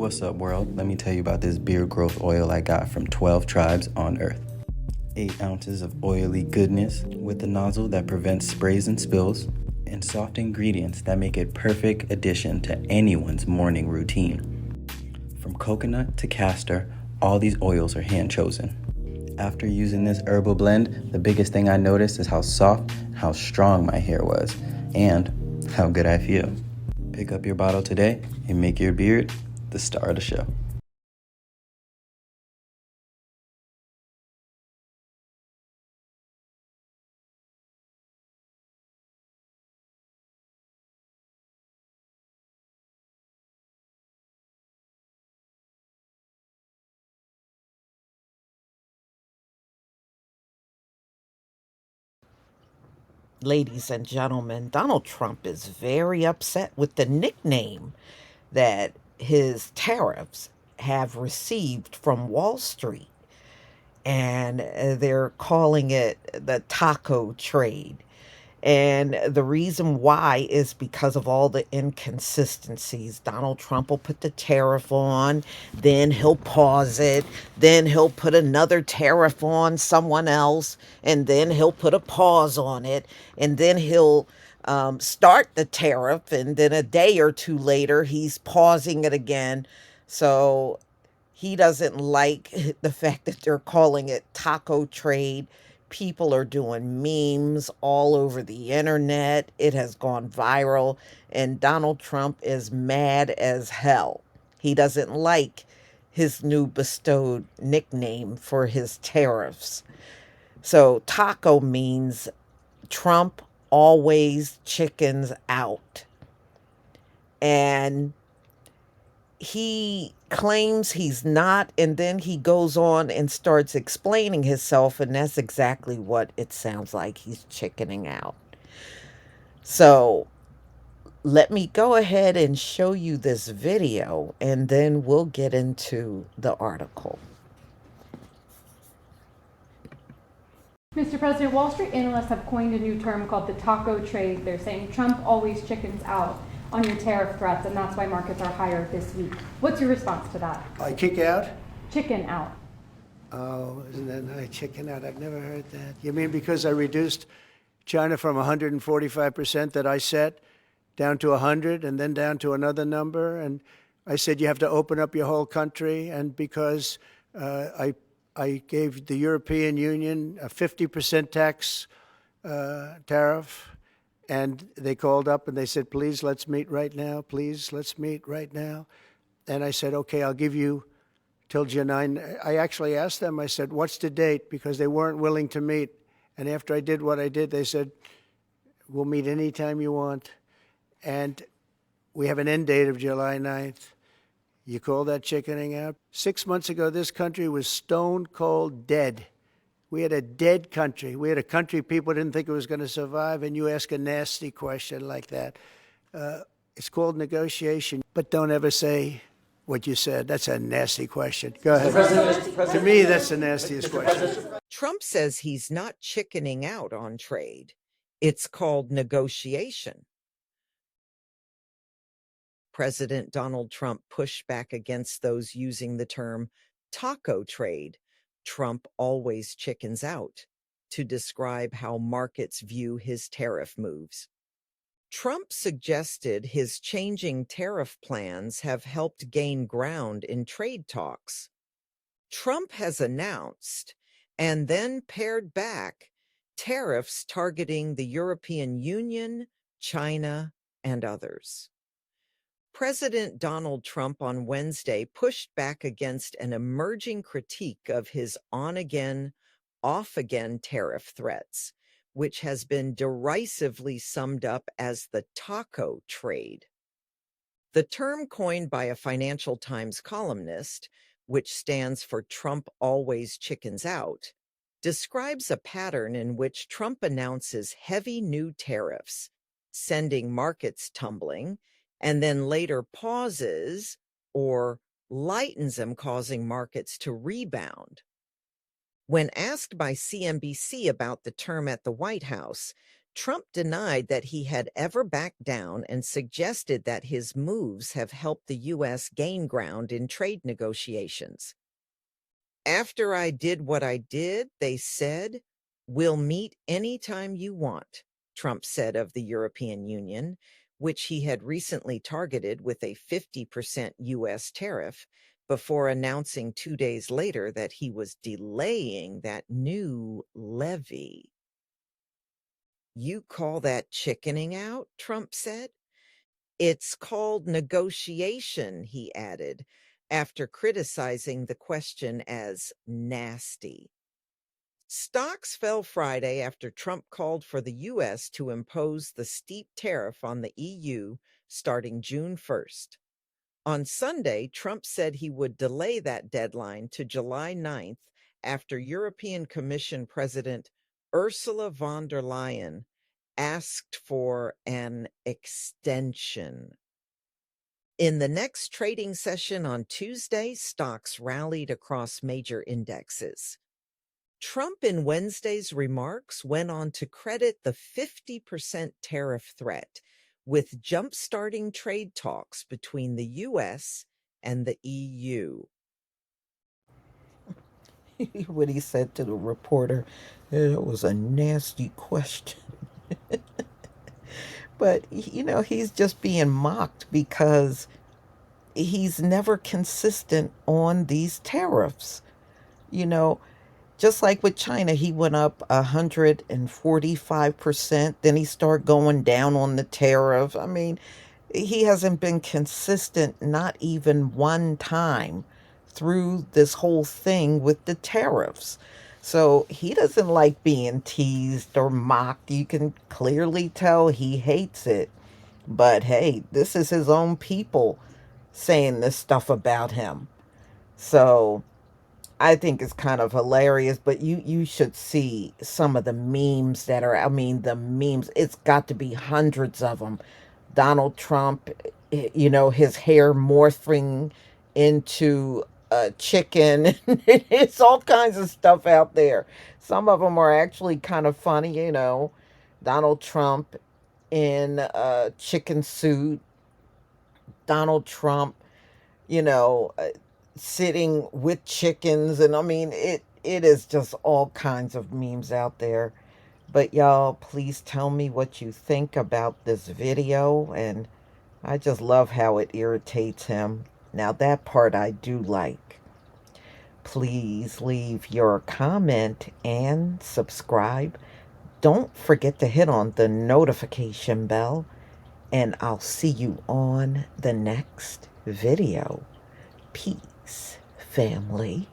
What's up, world? Let me tell you about this beard growth oil I got from 12 tribes on Earth. 8 ounces of oily goodness with a nozzle that prevents sprays and spills, and soft ingredients that make it perfect addition to anyone's morning routine. From coconut to castor, all these oils are hand chosen. After using this herbal blend, the biggest thing I noticed is how soft and how strong my hair was, and how good I feel. Pick up your bottle today and make your beard the star of the show. Ladies and gentlemen, Donald Trump is very upset with the nickname that his tariffs have received from Wall Street. And they're calling it the taco trade. And the reason why is because of all the inconsistencies. Donald Trump will put the tariff on, then he'll pause it, then he'll put another tariff on someone else, and then he'll put a pause on it, and then he'll start the tariff, and then a day or two later, he's pausing it again. So he doesn't like the fact that they're calling it taco trade. People are doing memes all over the internet. It has gone viral, and Donald Trump is mad as hell. He doesn't like his new bestowed nickname for his tariffs. So, taco means Trump always chickens out. And he claims he's not, and then he goes on and starts explaining himself, and that's exactly what it sounds like. He's chickening out. So let me go ahead and show you this video, and then we'll get into the article. Mr. President, Wall Street analysts have coined a new term called the taco trade. They're saying Trump always chickens out on your tariff threats, and that's why markets are higher this week. What's your response to that? I kick out? Chicken out. Oh, isn't that nice? Chicken out. I've never heard that. You mean because I reduced China from 145% that I set down to 100 and then down to another number? And I said you have to open up your whole country. And because I gave the European Union a 50% tax tariff, and they called up and they said, please, let's meet right now. Please, let's meet right now. And I said, okay, I'll give you till July 9. I actually asked them, I said, what's the date? Because they weren't willing to meet. And after I did what I did, they said, we'll meet anytime you want. And we have an end date of July 9th. You call that chickening out? 6 months ago, this country was stone cold dead. We had a dead country. We had a country people didn't think it was going to survive, and you ask a nasty question like that. It's called negotiation, but don't ever say what you said. That's a nasty question. Go ahead. To me, that's the nastiest question. Trump says he's not chickening out on trade. It's called negotiation. President Donald Trump pushed back against those using the term taco trade. Trump always chickens out, to describe how markets view his tariff moves. Trump suggested his changing tariff plans have helped gain ground in trade talks. Trump has announced and then pared back tariffs targeting the European Union, China, and others. President Donald Trump on Wednesday pushed back against an emerging critique of his on-again, off-again tariff threats, which has been derisively summed up as the taco trade. The term coined by a Financial Times columnist, which stands for Trump always chickens out, describes a pattern in which Trump announces heavy new tariffs, sending markets tumbling, and then later pauses or lightens them, causing markets to rebound. When asked by CNBC about the term at the White House, Trump denied that he had ever backed down and suggested that his moves have helped the U.S. gain ground in trade negotiations. After I did what I did, they said, "We'll meet anytime you want," Trump said of the European Union, which he had recently targeted with a 50% U.S. tariff, before announcing 2 days later that he was delaying that new levy. "You call that chickening out?" Trump said. "It's called negotiation," he added, after criticizing the question as nasty. Stocks fell Friday after Trump called for the U.S. to impose the steep tariff on the EU starting June 1st. On Sunday, Trump said he would delay that deadline to July 9th after European Commission President Ursula von der Leyen asked for an extension. In the next trading session on Tuesday, stocks rallied across major indexes. Trump in Wednesday's remarks went on to credit the 50% tariff threat with jump-starting trade talks between the U.S. and the EU. What he said to the reporter, it was a nasty question. But, he's just being mocked because he's never consistent on these tariffs. Just like with China, he went up 145%. Then he started going down on the tariff. I mean, he hasn't been consistent, not even one time through this whole thing with the tariffs. So he doesn't like being teased or mocked. You can clearly tell he hates it. But hey, this is his own people saying this stuff about him. So I think it's kind of hilarious, but you should see some of the memes that are, the memes, it's got to be hundreds of them. Donald Trump, his hair morphing into a chicken. It's all kinds of stuff out there. Some of them are actually kind of funny, Donald Trump in a chicken suit. Donald Trump, you know, uh, sitting with chickens. And it is just all kinds of memes out there. But y'all, please tell me what you think about this video. And I just love how it irritates him. Now, that part I do like. Please leave your comment and subscribe. Don't forget to hit on the notification bell. And I'll see you on the next video. Peace, family.